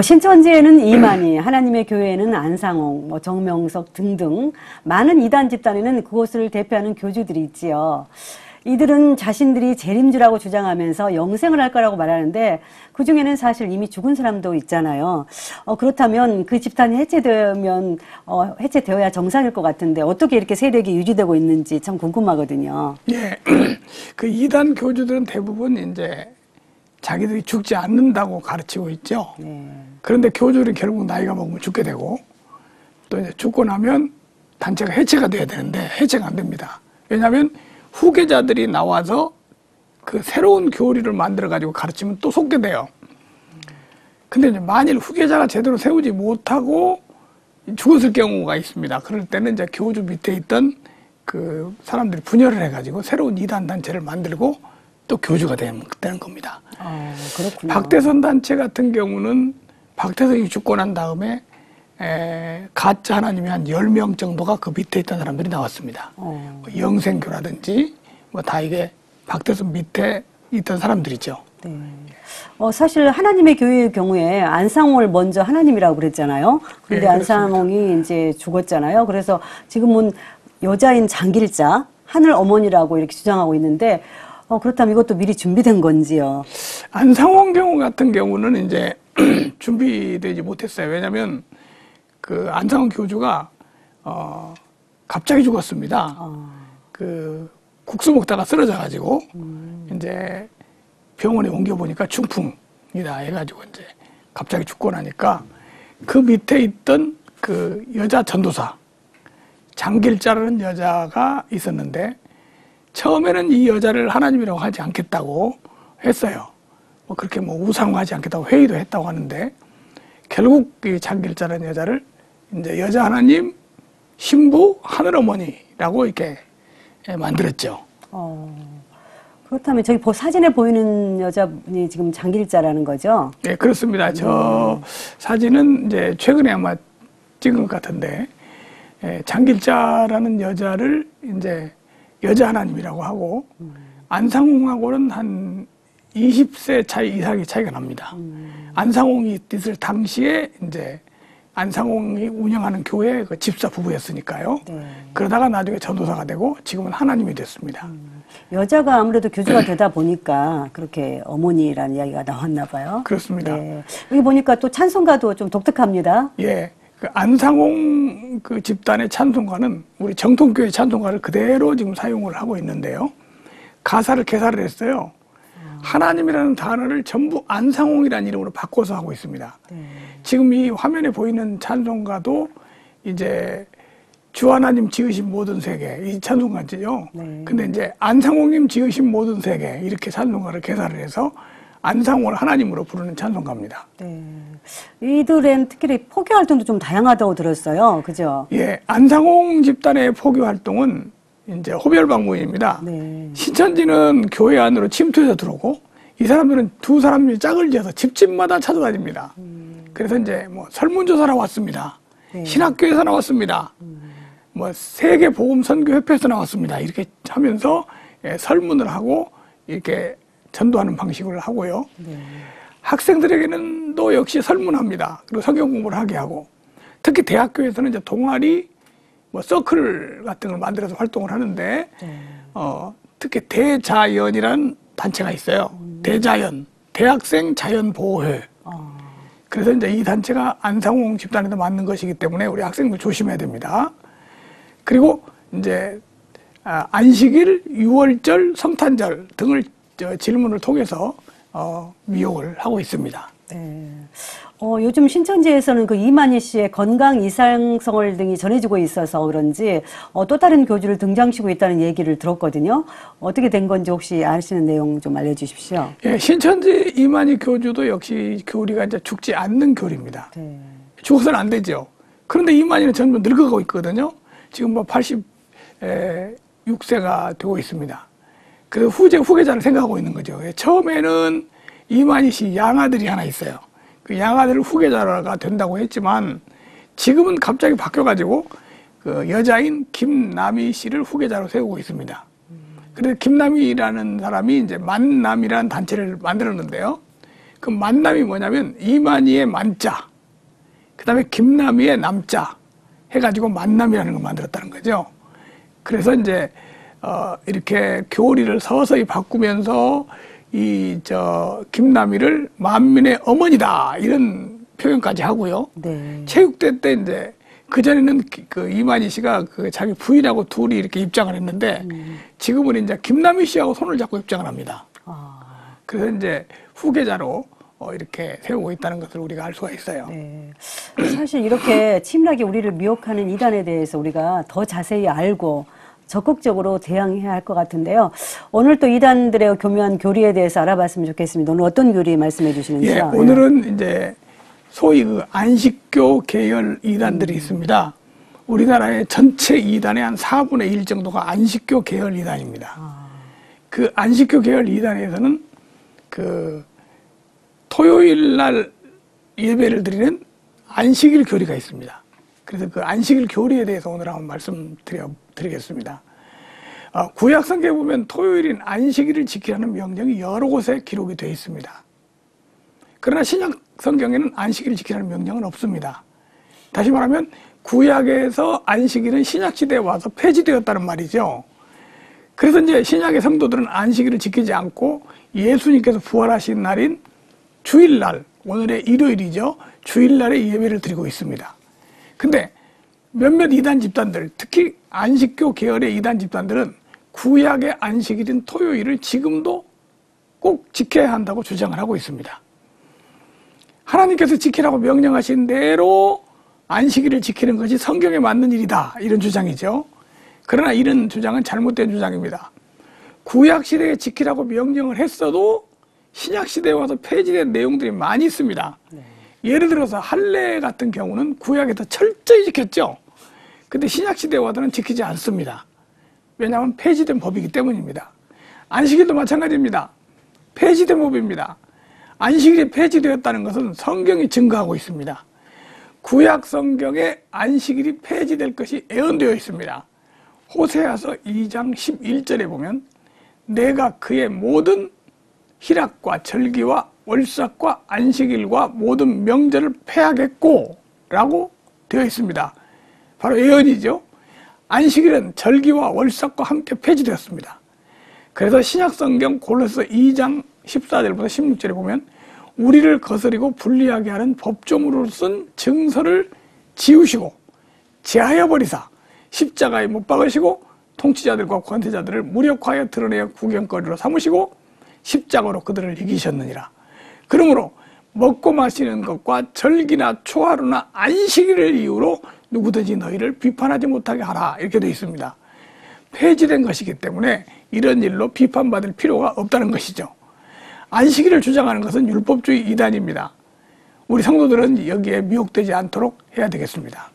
신천지에는 이만희, 하나님의 교회에는 안상홍, 정명석 등등 많은 이단 집단에는 그곳을 대표하는 교주들이 있지요. 이들은 자신들이 재림주라고 주장하면서 영생을 할 거라고 말하는데 그중에는 사실 이미 죽은 사람도 있잖아요. 그렇다면 그 집단이 해체되어야 정상일 것 같은데 어떻게 이렇게 세력이 유지되고 있는지 참 궁금하거든요. 예. 그 이단 교주들은 대부분 이제 자기들이 죽지 않는다고 가르치고 있죠. 네. 그런데 교주들은 결국 나이가 먹으면 죽게 되고 또 이제 죽고 나면 단체가 해체가 돼야 되는데 해체가 안 됩니다. 왜냐하면 후계자들이 나와서 그 새로운 교리를 만들어가지고 가르치면 또 속게 돼요. 근데 이제 만일 후계자가 제대로 세우지 못하고 죽었을 경우가 있습니다. 그럴 때는 이제 교주 밑에 있던 그 사람들이 분열을 해가지고 새로운 이단 단체를 만들고 또 교주가 되는 겁니다. 그렇군요. 박태선 단체 같은 경우는 박태선이 죽고 난 다음에 가짜 하나님이 한 10명 정도가 그 밑에 있던 사람들이 나왔습니다. 뭐 영생교라든지 뭐 다 이게 박태선 밑에 있던 사람들이죠. 네. 사실 하나님의 교회의 경우에 안상홍을 먼저 하나님이라고 그랬잖아요. 그런데 네, 안상홍이 이제 죽었잖아요. 그래서 지금은 여자인 장길자, 하늘 어머니라고 이렇게 주장하고 있는데 그렇다면 이것도 미리 준비된 건지요? 안상홍 경우 같은 경우는 이제 준비되지 못했어요. 왜냐하면 그 안상홍 교주가 갑자기 죽었습니다. 그 국수 먹다가 쓰러져 가지고 이제 병원에 옮겨 보니까 중풍이다 해가지고 이제 갑자기 죽고 나니까 그 밑에 있던 그 여자 전도사 장길자라는 여자가 있었는데 처음에는 이 여자를 하나님이라고 하지 않겠다고 했어요. 뭐 그렇게 뭐 우상화하지 않겠다고 회의도 했다고 하는데 결국 이 장길자라는 여자를 이제 여자 하나님 신부 하늘어머니라고 이렇게 만들었죠. 그렇다면 저기 사진에 보이는 여자분이 지금 장길자라는 거죠? 네, 그렇습니다. 저 사진은 이제 최근에 아마 찍은 것 같은데 장길자라는 여자를 이제 여자 하나님이라고 하고 안상홍하고는 한 20세 차이 이상의 차이가 납니다. 안상홍이 있을 당시에 이제 안상홍이 운영하는 교회 그 집사 부부였으니까요. 네. 그러다가 나중에 전도사가 되고 지금은 하나님이 됐습니다. 여자가 아무래도 교주가 되다 보니까 그렇게 어머니라는 이야기가 나왔나 봐요. 그렇습니다. 네. 여기 보니까 또 찬송가도 좀 독특합니다. 예. 그 안상홍 그 집단의 찬송가는 우리 정통교회 찬송가를 그대로 지금 사용을 하고 있는데요. 가사를 개사를 했어요. 하나님이라는 단어를 전부 안상홍이라는 이름으로 바꿔서 하고 있습니다. 지금 이 화면에 보이는 찬송가도 이제 주 하나님 지으신 모든 세계 이 찬송가지요. 근데 이제 안상홍님 지으신 모든 세계 이렇게 찬송가를 개사를 해서 안상홍을 하나님으로 부르는 찬송가입니다. 네. 이들은 특히 포교 활동도 좀 다양하다고 들었어요. 그죠? 예. 안상홍 집단의 포교 활동은 이제 호별방문입니다. 네. 신천지는 교회 안으로 침투해서 들어오고 이 사람들은 두 사람이 짝을 지어서 집집마다 찾아다닙니다. 그래서 이제 뭐 설문조사로 왔습니다. 네. 신학교에서 나왔습니다. 뭐 세계보험선교협회에서 나왔습니다. 이렇게 하면서 설문을 하고 이렇게 전도하는 방식을 하고요. 네. 학생들에게는 또 역시 설문합니다. 그리고 성경 공부를 하게 하고 특히 대학교에서는 이제 동아리 뭐 서클 같은 걸 만들어서 활동을 하는데 특히 대자연이라는 단체가 있어요. 대자연, 대학생 자연보호회. 그래서 이제 이 단체가 안상홍 집단에도 맞는 것이기 때문에 우리 학생들 조심해야 됩니다. 그리고 이제 안식일, 유월절, 성탄절 등을 질문을 통해서 미혹을 하고 있습니다. 네. 요즘 신천지에서는 그 이만희 씨의 건강 이상성을 등이 전해지고 있어서 그런지 또 다른 교주를 등장시키고 있다는 얘기를 들었거든요. 어떻게 된 건지 혹시 아시는 내용 좀 알려주십시오. 예, 신천지 이만희 교주도 역시 교리가 이제 죽지 않는 교리입니다. 네. 죽어서는 안 되죠. 그런데 이만희는 전부 늙어가고 있거든요. 지금 뭐 86세가 되고 있습니다. 그래서 후계자를 생각하고 있는 거죠. 처음에는 이만희 씨 양아들이 하나 있어요. 그 양아들을 후계자가 된다고 했지만 지금은 갑자기 바뀌어가지고 그 여자인 김남희 씨를 후계자로 세우고 있습니다. 그래서 김남희라는 사람이 이제 만남이라는 단체를 만들었는데요. 그 만남이 뭐냐면 이만희의 만자, 그 다음에 김남희의 남자 해가지고 만남이라는 걸 만들었다는 거죠. 그래서 이제 이렇게 교리를 서서히 바꾸면서 김남희를 만민의 어머니다 이런 표현까지 하고요. 네. 체육대 때 이제 그전에는 그 이만희 씨가 그 자기 부인하고 둘이 이렇게 입장을 했는데 지금은 이제 김남희 씨하고 손을 잡고 입장을 합니다. 그래서 이제 후계자로 이렇게 세우고 있다는 것을 우리가 알 수가 있어요. 네. 사실 이렇게 치밀하게 우리를 미혹하는 이단에 대해서 우리가 더 자세히 알고 적극적으로 대응해야 할 것 같은데요. 오늘 또 이단들의 교묘한 교리에 대해서 알아봤으면 좋겠습니다. 오늘 어떤 교리 말씀해 주시는지요? 예, 오늘은 이제 소위 그 안식교 계열 이단들이 있습니다. 우리나라의 전체 이단의 한 4분의 1 정도가 안식교 계열 이단입니다. 그 안식교 계열 이단에서는 그 토요일 날 예배를 드리는 안식일 교리가 있습니다. 그래서 그 안식일 교리에 대해서 오늘 한번 말씀드리겠습니다. 구약 성경에 보면 토요일인 안식일을 지키라는 명령이 여러 곳에 기록이 되어 있습니다. 그러나 신약 성경에는 안식일을 지키라는 명령은 없습니다. 다시 말하면 구약에서 안식일은 신약 시대에 와서 폐지되었다는 말이죠. 그래서 이제 신약의 성도들은 안식일을 지키지 않고 예수님께서 부활하신 날인 주일날, 오늘의 일요일이죠. 주일날에 예배를 드리고 있습니다. 근데 몇몇 이단 집단들, 특히 안식교 계열의 이단 집단들은 구약의 안식일인 토요일을 지금도 꼭 지켜야 한다고 주장을 하고 있습니다. 하나님께서 지키라고 명령하신 대로 안식일을 지키는 것이 성경에 맞는 일이다, 이런 주장이죠. 그러나 이런 주장은 잘못된 주장입니다. 구약시대에 지키라고 명령을 했어도 신약시대에 와서 폐지된 내용들이 많이 있습니다. 예를 들어서 할례 같은 경우는 구약에서 철저히 지켰죠. 근데 신약시대에 와서는 지키지 않습니다. 왜냐하면 폐지된 법이기 때문입니다. 안식일도 마찬가지입니다. 폐지된 법입니다. 안식일이 폐지되었다는 것은 성경이 증거하고 있습니다. 구약 성경에 안식일이 폐지될 것이 예언되어 있습니다. 호세아서 2장 11절에 보면 내가 그의 모든 희락과 절기와 월삭과 안식일과 모든 명절을 폐하겠고 라고 되어 있습니다. 바로 예언이죠. 안식일은 절기와 월삭과 함께 폐지되었습니다. 그래서 신약성경 골로새 2장 14절부터 16절에 보면 우리를 거스리고 불리하게 하는 법조문으로 쓴 증서를 지우시고 제하여 버리사 십자가에 못 박으시고 통치자들과 권세자들을 무력하여 드러내어 구경거리로 삼으시고 십자가로 그들을 이기셨느니라. 그러므로 먹고 마시는 것과 절기나 초하루나 안식일을 이유로 누구든지 너희를 비판하지 못하게 하라, 이렇게 되어 있습니다. 폐지된 것이기 때문에 이런 일로 비판받을 필요가 없다는 것이죠. 안식일을 주장하는 것은 율법주의 이단입니다. 우리 성도들은 여기에 미혹되지 않도록 해야 되겠습니다.